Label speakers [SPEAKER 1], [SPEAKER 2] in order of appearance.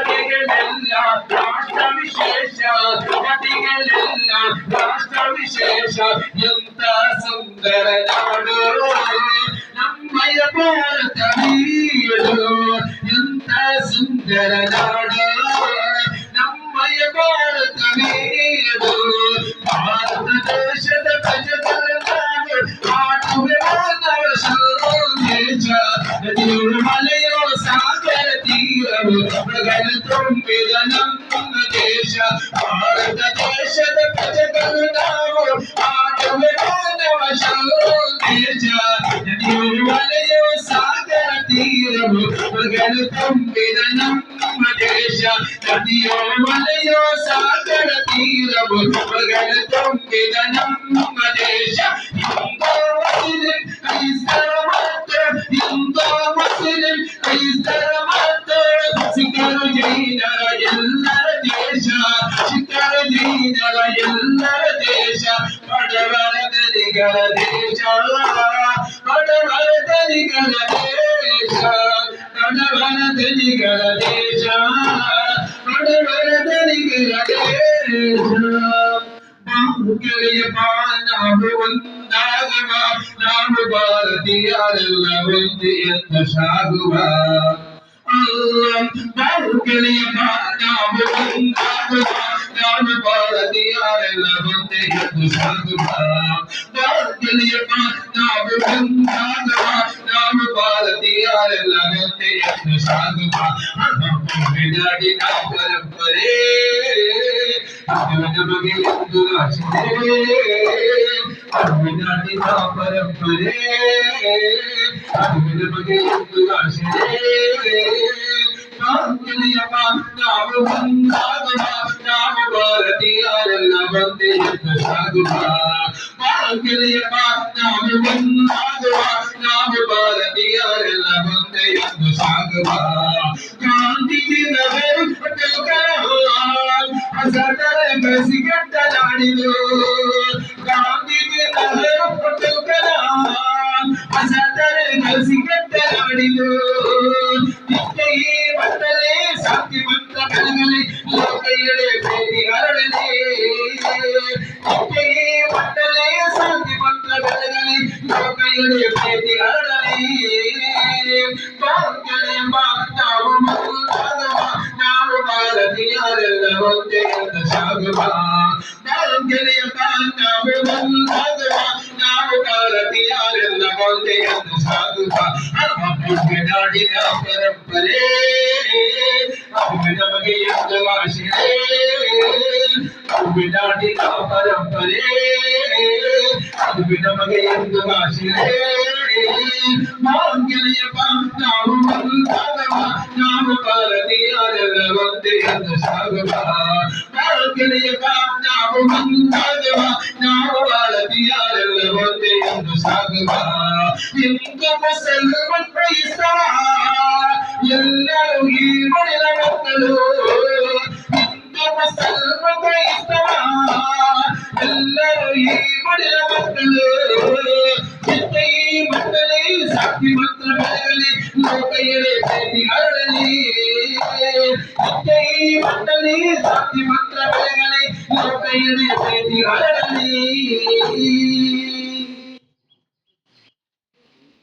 [SPEAKER 1] ನದಿಗಳೆಲ್ಲ ರಾಷ್ಟ್ರ ವಿಶೇಷ ನದಿಗಳೆಲ್ಲ ರಾಷ್ಟ್ರ ವಿಶೇಷ ಎಂತ ಸುಂದರ ನಾಡು ನಮ್ಮಯ ಭಾರತ ವೀರು ಎಂತ ಸುಂದರ ನಾಡು ನಮ್ಮಯ ಭಾರತ ವೀರು ಭಾರತ ದೇಶದ ಪ್ರಜೆಗಳ ನಾವು ಆಡುವೆ ಮಾನವ ಸಂದೇಶ ನದಿಗಳು ಮಲೆಯೋ ಸಾಗರ ತೀರವು ಮಗಳು ತುಂಬಿದ ನಮ್ಮ ದೇಶ ಭಾರತ ದೇಶದ ಪ್ರಜೆಗಳು ನಾವು ಆಡುವೆ ಮಾನವ ಸಂದೇಶ ನದಿಗಳು ಮಲೆಯೋ ಸಾಗರ ತೀರವು ಮಗಳು ತುಂಬಿದ ನಮ್ಮ ದೇಶ ನದಿಯೋ ಮಲೆಯೋ ಸಾಗರ ತೀರವು ಮಗಳು ತುಂಬಿದ ನಮ್ಮ ದೇಶ ಶಿಖರ ಜೈನರ ಎಲ್ಲರ ದೇಶ ಶಿಖರ ಜೈನರ ಎಲ್ಲರ ದೇಶ ಬಡವರ ದಲಿಗಳ ದೇಶ ಬಡವರ ದಲಿಗಳ ದೇಶ ಬಡವರ ದಲಿಗಳ ದೇಶ ಬಡವರ ದಲಿಗಳ ದೇಶ ಗೆಳೆಯ ನಾವು ಒಂದಾಗುವ ನಾವು ಭಾರತೀಯರೆಲ್ಲ ಒಂದೇ ಎಂದು ಸಾಗುವ ಗೆಳೆಯ ನಾವು ಒಂದಾಗುವ ನಾವು ಭಾರತೀಯರೆಲ್ಲ ಒಂದೇ ಎಂದು ಸಾಗುವ ಗೆಳೆಯ ನಾವು ಒಂದಾಗುವ ನಾವು ಭಾರತೀಯರೆಲ್ಲ ಒಂದೇ ಎಂದು ಸಾಗುವ ನಾಡಿನ ಪರಂಪರೆ ನಮಗೆ ಎಂದು ನಾಡಿನ ಪರಂಪರೆ ನಮಗೆ ಎಂದು ನಾವು ಒಂದಾಗುವ ನಾವು ಭಾರತೀಯರೆಲ್ಲ ಒಂದೇ ಎಂದು ಸಾಗುವ ಗೆಳೆಯಪ್ಪ ನಾವು ಒಂದಾಗುವ ನಾವು ಭಾರತೀಯರೆಲ್ಲ ಒಂದೇ ಎಂದು ಸಾಗುವ ಗಾಂಧೀಜಿ ಸಿಗಟ್ಟಲಾಡಿದು ಗಾಂಧೀಜಿ ಸಿಗಟ್ಟಲಾಡಿದು ಈ ಮಂಡಲೇ ಶಾಂತಿವಂತ ಬೆಳಗಲಿ ಲೋಕ ಎಡೆ ಬೇಡಿ ಹರಡಲಿ ಈ ಮಂಡಲೇ ಶಾಂತಿವಂತ ಬೆಳಗಲಿ ಲೋಕ ಎಡೆ ಬೇಡಿ ಹರಡಲಿ ನಾವು ಮುಂದಾಗುವ ನಾವು ಭಾರತೀಯರೆಲ್ಲ ಒಂದೇ ಎಂದು ಸಾಗುವ ಗೆಳೆಯಪ್ಪ ನಾವು ಮುಂದಾಗುವ ನಾವು ಭಾರತೀಯರೆಲ್ಲ ಒಂದೇ ಎಂದು ಸಾಗುವ ನಾಡಿನ ಪರಂಪರೆ ನಮಗೆ ಎಂದು ಆಶೆ ನಾಡಿನ ಪರಂಪರೆ ನಮಗೆ ಎಂದು ಆಶೆ ಗೆಳೆಯಪ್ಪ ನಾವು ಮುಂದಾಗುವ ನಾವು ಭಾರತೀಯರೆಲ್ಲ ಒಂದೇ ಎಂದು ಸಾಗುವ ಗೆಳೆಯಪ್ಪ ನಾವು ಮುಂದಾಗುವ ನಾವು ಭಾರತೀಯರೆಲ್ಲ ಒಂದೇ ಎಂದು ಸಾಗುವ ಹಿಂದೂ ಮುಸಲ್ಮಾನ್ ಕ್ರೈಸ್ತವ ಎಲ್ಲರೂ ಈ ಮಡಿಲ ಮಕ್ಕಳು ಹಿಂದೂ ಮುಸಲ್ಮಾನ್ ಕ್ರೈಸ್ತವ ಎಲ್ಲರೂ ಈ ಮಡಿಲ ಮಕ್ಕಳು ಈ ಮಂಡಲೇ ಸಾಕ್ಷಿ ಮಂತ್ರ ಬೆಳಗಲಿ ಲೋಕ ಎಡೆ ಬೇಡಿ ಹರಡಲಿ ಈ ಮಂಡಲೇ ಸಾಕ್ಷಿ ಮಂತ್ರ ಬೆಳಗಲಿ ಲೋಕ ಎಡೆ ಬೇಡಿ ಹರಡಲಿ